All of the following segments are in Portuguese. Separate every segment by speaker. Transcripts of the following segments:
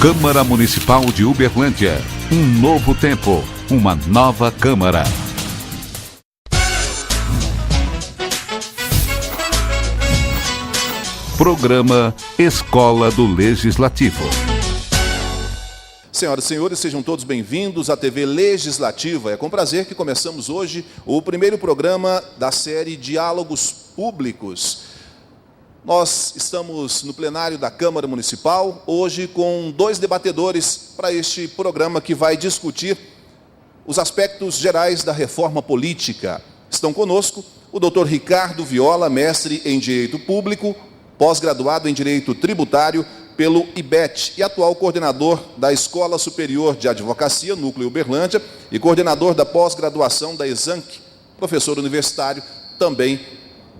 Speaker 1: Câmara Municipal de Uberlândia. Um novo tempo, uma nova Câmara. Programa Escola do Legislativo.
Speaker 2: Senhoras e senhores, sejam todos bem-vindos à TV Legislativa. É com prazer que começamos hoje o primeiro programa da série Diálogos Públicos. Nós estamos no plenário da Câmara Municipal, hoje com dois debatedores para este programa que vai discutir os aspectos gerais da reforma política. Estão conosco o doutor Ricardo Viola, mestre em Direito Público, pós-graduado em Direito Tributário pelo IBET e atual coordenador da Escola Superior de Advocacia, Núcleo Uberlândia, e coordenador da pós-graduação da ESANC, professor universitário também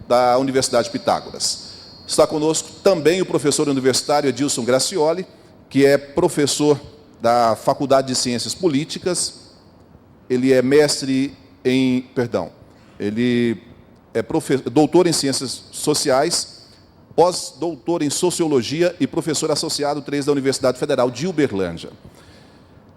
Speaker 2: da Universidade Pitágoras. Está conosco também o professor universitário Edilson Gracioli, que é professor da Faculdade de Ciências Políticas. Ele é doutor em Ciências Sociais, pós-doutor em Sociologia e professor associado 3 da Universidade Federal de Uberlândia.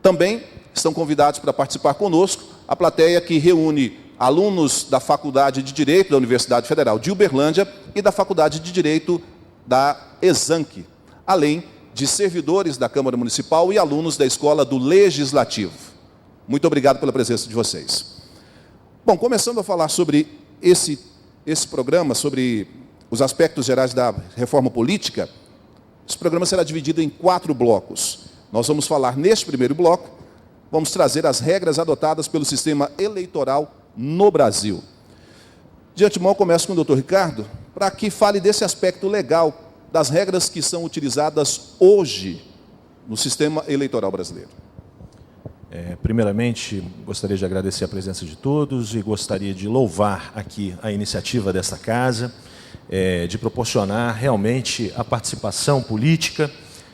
Speaker 2: Também estão convidados para participar conosco a plateia que reúne alunos da Faculdade de Direito da Universidade Federal de Uberlândia e da Faculdade de Direito da ESANC, além de servidores da Câmara Municipal e alunos da Escola do Legislativo. Muito obrigado pela presença de vocês. Bom, começando a falar sobre esse programa, sobre os aspectos gerais da reforma política, esse programa será dividido em 4 blocos. Nós vamos falar neste primeiro bloco, vamos trazer as regras adotadas pelo sistema eleitoral no Brasil. De antemão, começo com o doutor Ricardo, para que fale desse aspecto legal, das regras que são utilizadas hoje no sistema eleitoral brasileiro.
Speaker 3: Primeiramente, gostaria de agradecer a presença de todos e gostaria de louvar aqui a iniciativa desta casa, de proporcionar realmente a participação política.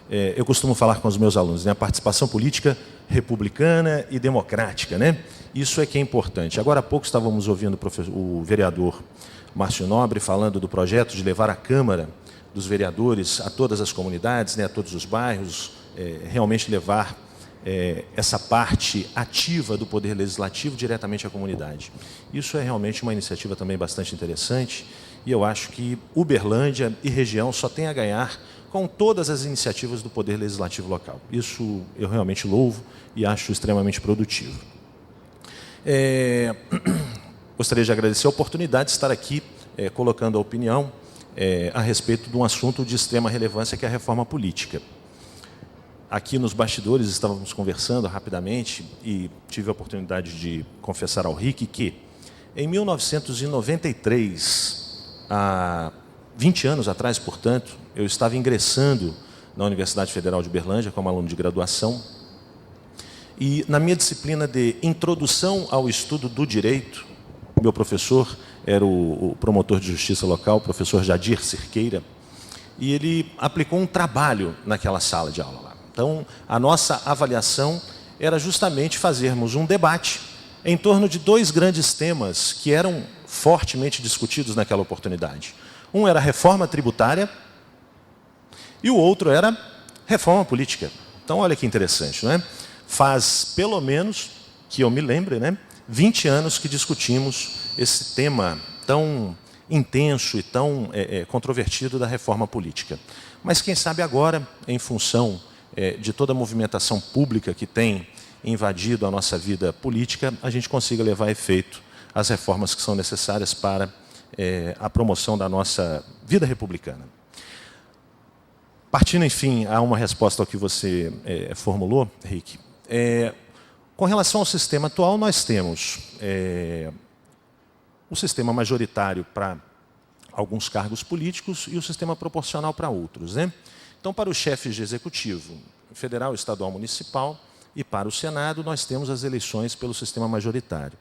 Speaker 3: Eu costumo falar com os meus alunos, a participação política republicana e democrática, Isso é que é importante. Agora há pouco estávamos ouvindo o vereador Márcio Nobre falando do projeto de levar a Câmara dos Vereadores a todas as comunidades, a todos os bairros, realmente levar essa parte ativa do Poder Legislativo diretamente à comunidade. Isso é realmente uma iniciativa também bastante interessante e eu acho que Uberlândia e região só tem a ganhar com todas as iniciativas do Poder Legislativo local. Isso eu realmente louvo e acho extremamente produtivo. Gostaria de agradecer a oportunidade de estar aqui colocando a opinião a respeito de um assunto de extrema relevância que é a reforma política. Aqui nos bastidores estávamos conversando rapidamente e tive a oportunidade de confessar ao Rick que em 1993, há 20 anos atrás, portanto, eu estava ingressando na Universidade Federal de Uberlândia como aluno de graduação e na minha disciplina de Introdução ao Estudo do Direito, meu professor era o promotor de justiça local, o professor Jadir Cerqueira, e ele aplicou um trabalho naquela sala de aula lá. Então, a nossa avaliação era justamente fazermos um debate em torno de 2 grandes temas que eram fortemente discutidos naquela oportunidade. Um era a reforma tributária e o outro era reforma política. Então, olha que interessante, Faz pelo menos, que eu me lembre, 20 anos que discutimos esse tema tão intenso e tão controvertido da reforma política. Mas quem sabe agora, em função de toda a movimentação pública que tem invadido a nossa vida política, a gente consiga levar a efeito as reformas que são necessárias para a promoção da nossa vida republicana. Partindo, enfim, a uma resposta ao que você formulou, Rick, com relação ao sistema atual, nós temos o sistema majoritário para alguns cargos políticos e o sistema proporcional para outros. Então, para os chefes de executivo, federal, estadual, municipal, e para o Senado, nós temos as eleições pelo sistema majoritário.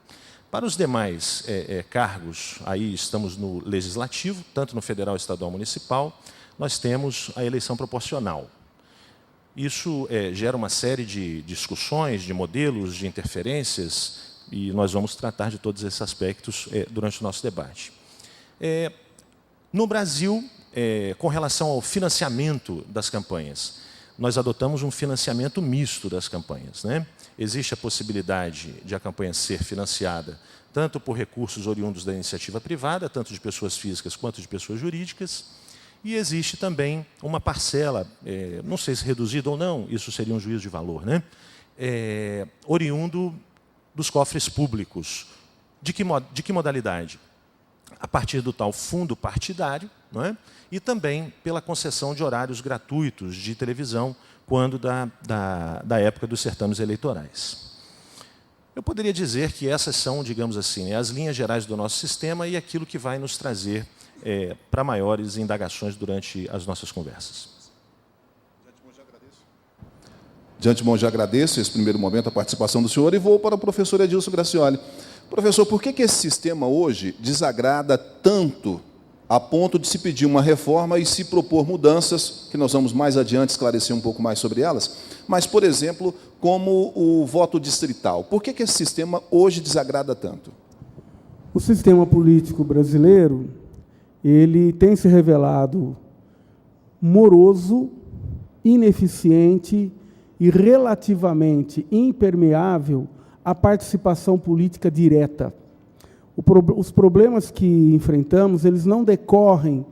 Speaker 3: Para os demais cargos, aí estamos no legislativo, tanto no federal, estadual, municipal, nós temos a eleição proporcional. Isso gera uma série de discussões, de modelos, de interferências, e nós vamos tratar de todos esses aspectos durante o nosso debate. No Brasil, com relação ao financiamento das campanhas, nós adotamos um financiamento misto das campanhas, né? Existe a possibilidade de a campanha ser financiada tanto por recursos oriundos da iniciativa privada, tanto de pessoas físicas quanto de pessoas jurídicas, e existe também uma parcela, não sei se reduzida ou não, isso seria um juízo de valor, né? Oriundo dos cofres públicos. De que modalidade? A partir do tal fundo partidário, não é? E também pela concessão de horários gratuitos de televisão, quando da época dos certames eleitorais. Eu poderia dizer que essas são, digamos assim, as linhas gerais do nosso sistema e aquilo que vai nos trazer para maiores indagações durante as nossas conversas.
Speaker 2: De antemão, já agradeço esse primeiro momento, a participação do senhor, e vou para o professor Edilson Gracioli. Professor, por que esse sistema hoje desagrada tanto a ponto de se pedir uma reforma e se propor mudanças, que nós vamos mais adiante esclarecer um pouco mais sobre elas, mas, por exemplo, como o voto distrital? Por que esse sistema hoje desagrada tanto?
Speaker 4: O sistema político brasileiro, ele tem se revelado moroso, ineficiente e relativamente impermeável à participação política direta. Os problemas que enfrentamos, eles não decorrem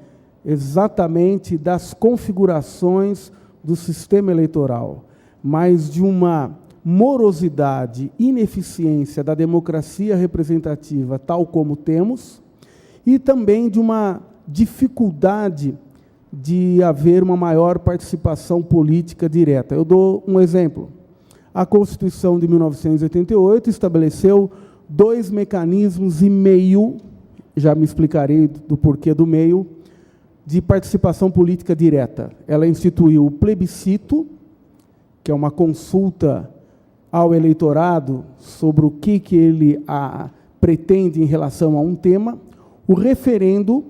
Speaker 4: exatamente das configurações do sistema eleitoral, mas de uma morosidade, ineficiência da democracia representativa, tal como temos, e também de uma dificuldade de haver uma maior participação política direta. Eu dou um exemplo. A Constituição de 1988 estabeleceu 2 mecanismos e meio, já me explicarei do porquê do meio, de participação política direta. Ela instituiu o plebiscito, que é uma consulta ao eleitorado sobre o que ele pretende em relação a um tema, o referendo,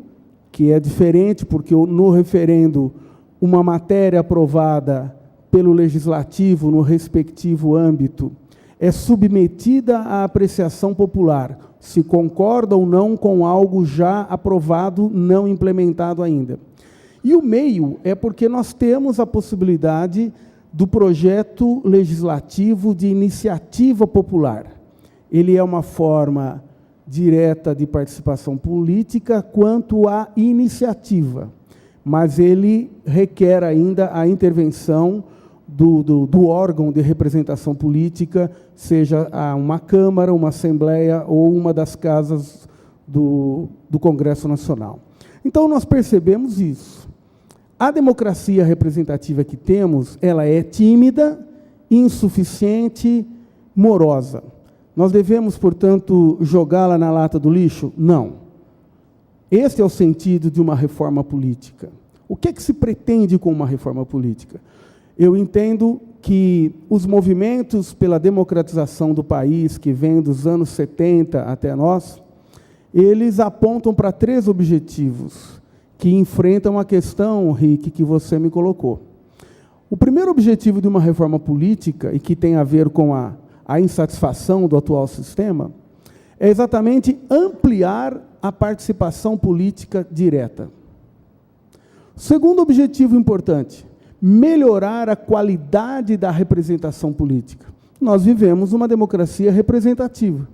Speaker 4: que é diferente, porque no referendo, uma matéria aprovada pelo legislativo no respectivo âmbito é submetida à apreciação popular, se concorda ou não com algo já aprovado, não implementado ainda. E o meio é porque nós temos a possibilidade do projeto legislativo de iniciativa popular. Ele é uma forma direta de participação política quanto à iniciativa, mas ele requer ainda a intervenção do órgão de representação política, seja uma Câmara, uma Assembleia ou uma das casas do Congresso Nacional. Então, nós percebemos isso. A democracia representativa que temos, ela é tímida, insuficiente, morosa. Nós devemos, portanto, jogá-la na lata do lixo? Não. Este é o sentido de uma reforma política. O que é que se pretende com uma reforma política? Eu entendo que os movimentos pela democratização do país, que vêm dos anos 70 até nós, eles apontam para 3 objetivos que enfrentam a questão, Rick, que você me colocou. O primeiro objetivo de uma reforma política, e que tem a ver com a insatisfação do atual sistema, é exatamente ampliar a participação política direta. Segundo objetivo importante, melhorar a qualidade da representação política. Nós vivemos uma democracia representativa.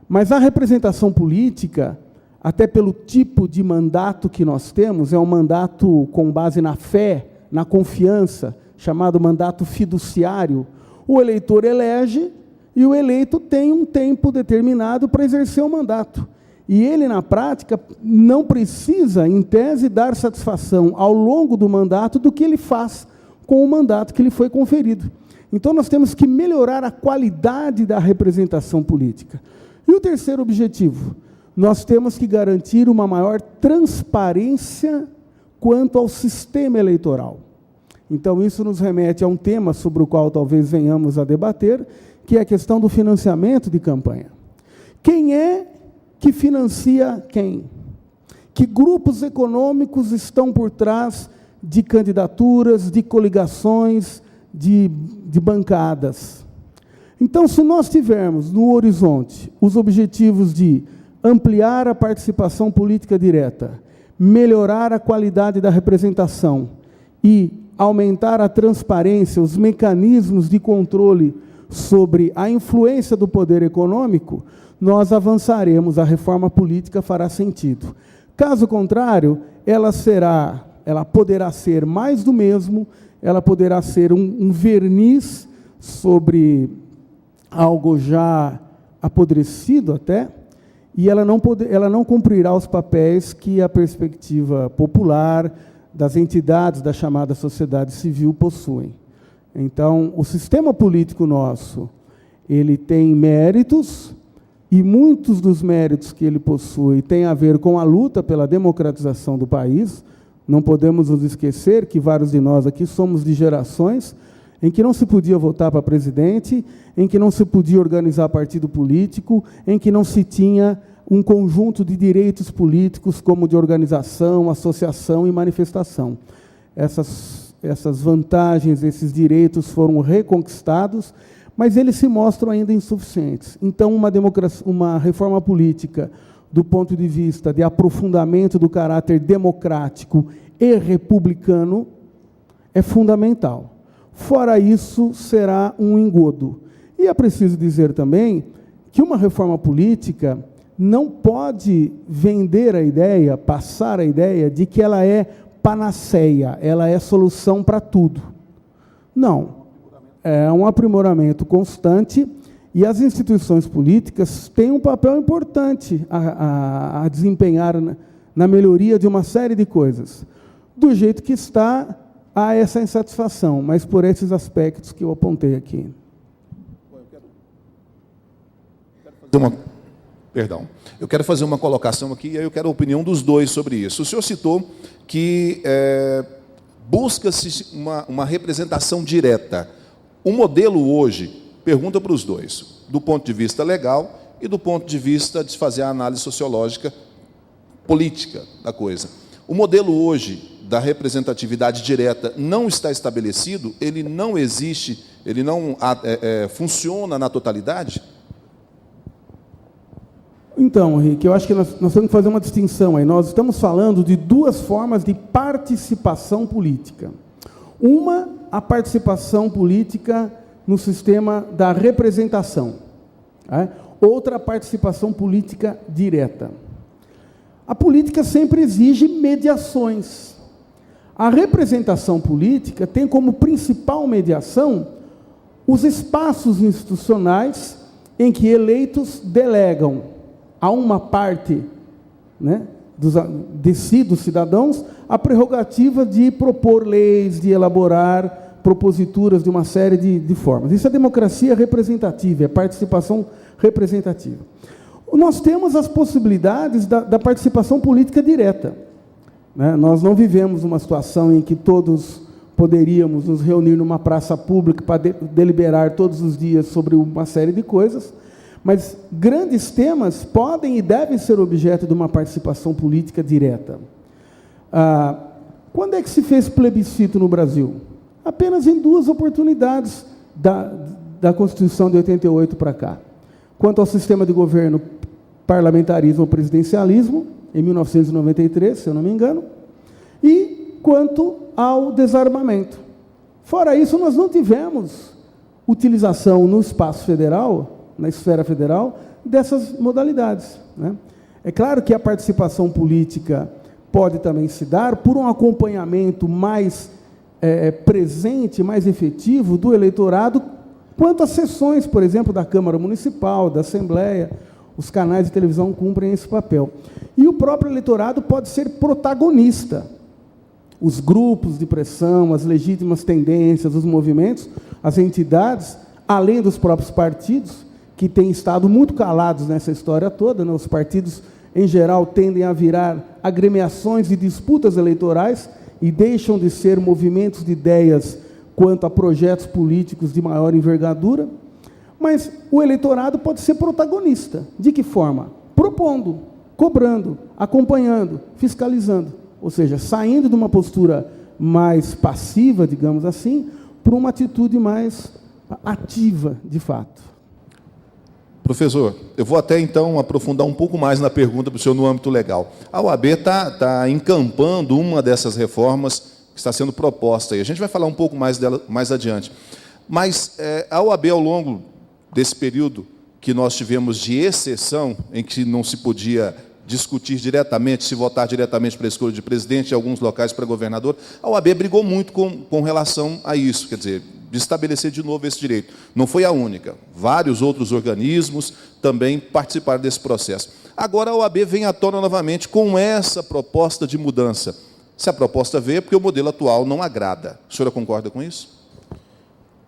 Speaker 4: Mas a representação política, até pelo tipo de mandato que nós temos, é um mandato com base na fé, na confiança, chamado mandato fiduciário. O eleitor elege e o eleito tem um tempo determinado para exercer o mandato. E ele, na prática, não precisa, em tese, dar satisfação ao longo do mandato do que ele faz com o mandato que lhe foi conferido. Então, nós temos que melhorar a qualidade da representação política. E o terceiro objetivo, nós temos que garantir uma maior transparência quanto ao sistema eleitoral. Então, isso nos remete a um tema sobre o qual talvez venhamos a debater, que é a questão do financiamento de campanha. Quem é que financia quem? Que grupos econômicos estão por trás de candidaturas, de coligações, de bancadas? Então, se nós tivermos no horizonte os objetivos de ampliar a participação política direta, melhorar a qualidade da representação e aumentar a transparência, os mecanismos de controle sobre a influência do poder econômico, nós avançaremos, a reforma política fará sentido. Caso contrário, ela poderá ser mais do mesmo, ela poderá ser um verniz sobre algo já apodrecido até, e ela não cumprirá os papéis que a perspectiva popular das entidades da chamada sociedade civil possuem. Então, o sistema político nosso, ele tem méritos, e muitos dos méritos que ele possui têm a ver com a luta pela democratização do país. Não podemos nos esquecer que vários de nós aqui somos de gerações em que não se podia votar para presidente, em que não se podia organizar partido político, em que não se tinha um conjunto de direitos políticos, como de organização, associação e manifestação. Essas vantagens, esses direitos foram reconquistados, mas eles se mostram ainda insuficientes. Então, uma reforma política, do ponto de vista de aprofundamento do caráter democrático e republicano, é fundamental. Fora isso, será um engodo. E é preciso dizer também que uma reforma política não pode vender a ideia, passar a ideia de que ela é panaceia, ela é solução para tudo. Não. É um aprimoramento constante, e as instituições políticas têm um papel importante a desempenhar na melhoria de uma série de coisas. Do jeito que está, há essa insatisfação, mas por esses aspectos que eu apontei aqui.
Speaker 2: Eu quero fazer uma colocação aqui, e aí eu quero a opinião dos dois sobre isso. O senhor citou que busca-se uma representação direta. O modelo hoje, pergunta para os dois, do ponto de vista legal e do ponto de vista de fazer a análise sociológica política da coisa. O modelo hoje da representatividade direta não está estabelecido, ele não existe, ele não funciona na totalidade?
Speaker 4: Então, Henrique, eu acho que nós temos que fazer uma distinção aí. Nós estamos falando de duas formas de participação política. Uma, a participação política no sistema da representação. Outra, a participação política direta. A política sempre exige mediações. A representação política tem como principal mediação os espaços institucionais em que eleitos delegam a uma parte, dos cidadãos, a prerrogativa de propor leis, de elaborar proposituras de uma série de formas. Isso é democracia representativa, é participação representativa. Nós temos as possibilidades da participação política direta. Nós não vivemos uma situação em que todos poderíamos nos reunir numa praça pública para deliberar todos os dias sobre uma série de coisas, mas grandes temas podem e devem ser objeto de uma participação política direta. Quando é que se fez plebiscito no Brasil? Apenas em duas oportunidades da Constituição de 88 para cá. Quanto ao sistema de governo, parlamentarismo ou presidencialismo, em 1993, se eu não me engano, e quanto ao desarmamento. Fora isso, nós não tivemos utilização no espaço federal, na esfera federal, dessas modalidades. É claro que a participação política pode também se dar por um acompanhamento mais presente, mais efetivo do eleitorado, quanto às sessões, por exemplo, da Câmara Municipal, da Assembleia. Os canais de televisão cumprem esse papel. E o próprio eleitorado pode ser protagonista. Os grupos de pressão, as legítimas tendências, os movimentos, as entidades, além dos próprios partidos, que têm estado muito calados nessa história toda, Os partidos, em geral, tendem a virar agremiações de disputas eleitorais e deixam de ser movimentos de ideias quanto a projetos políticos de maior envergadura. Mas o eleitorado pode ser protagonista. De que forma? Propondo, cobrando, acompanhando, fiscalizando. Ou seja, saindo de uma postura mais passiva, digamos assim, para uma atitude mais ativa, de fato.
Speaker 2: Professor, eu vou até então aprofundar um pouco mais na pergunta para o senhor no âmbito legal. A OAB está encampando uma dessas reformas que está sendo proposta aí. A gente vai falar um pouco mais dela mais adiante. Mas a OAB, ao longo desse período que nós tivemos de exceção, em que não se podia discutir diretamente, se votar diretamente para a escolha de presidente, em alguns locais para governador, a OAB brigou muito com relação a isso, quer dizer, de estabelecer de novo esse direito. Não foi a única. Vários outros organismos também participaram desse processo. Agora a OAB vem à tona novamente com essa proposta de mudança. Se a proposta veio, é porque o modelo atual não agrada. A senhora concorda com isso?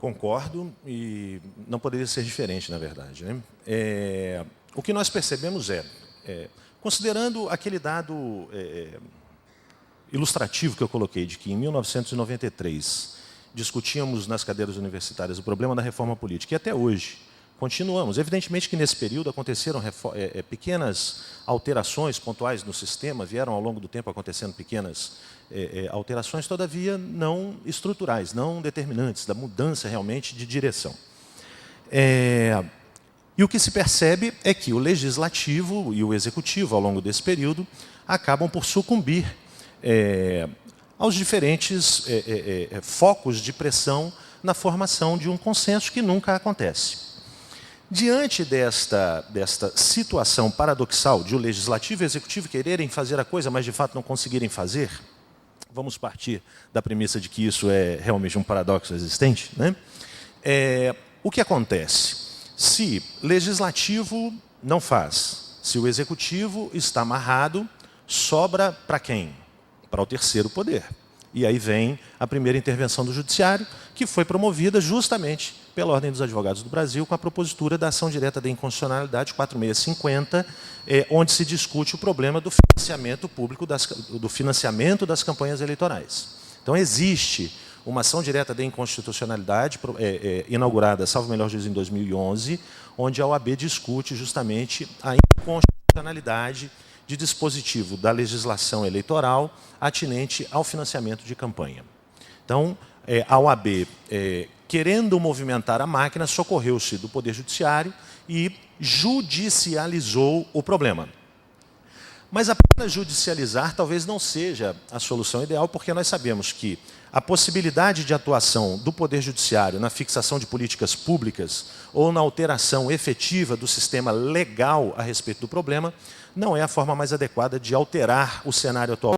Speaker 3: Concordo, e não poderia ser diferente, na verdade, né? O que nós percebemos considerando aquele dado ilustrativo que eu coloquei, de que em 1993 discutíamos nas cadeiras universitárias o problema da reforma política, e até hoje continuamos. Evidentemente que nesse período aconteceram pequenas alterações pontuais no sistema, vieram ao longo do tempo acontecendo pequenas alterações, todavia não estruturais, não determinantes, da mudança realmente de direção. E o que se percebe é que o legislativo e o executivo, ao longo desse período, acabam por sucumbir aos diferentes focos de pressão na formação de um consenso que nunca acontece. Diante desta situação paradoxal de o legislativo e o executivo quererem fazer a coisa, mas de fato não conseguirem fazer, vamos partir da premissa de que isso é realmente um paradoxo existente, né? O que acontece? Se legislativo não faz, se o executivo está amarrado, sobra para quem? Para o terceiro poder. E aí vem a primeira intervenção do judiciário, que foi promovida justamente pela Ordem dos Advogados do Brasil, com a propositura da ação direta de inconstitucionalidade 4650, onde se discute o problema do financiamento público, do financiamento das campanhas eleitorais. Então, existe uma ação direta de inconstitucionalidade, inaugurada, salvo melhor juízo, em 2011, onde a OAB discute justamente a inconstitucionalidade de dispositivo da legislação eleitoral atinente ao financiamento de campanha. Então, a OAB, querendo movimentar a máquina, socorreu-se do Poder Judiciário e judicializou o problema. Mas apenas judicializar talvez não seja a solução ideal, porque nós sabemos que a possibilidade de atuação do Poder Judiciário na fixação de políticas públicas ou na alteração efetiva do sistema legal a respeito do problema não é a forma mais adequada de alterar o cenário atual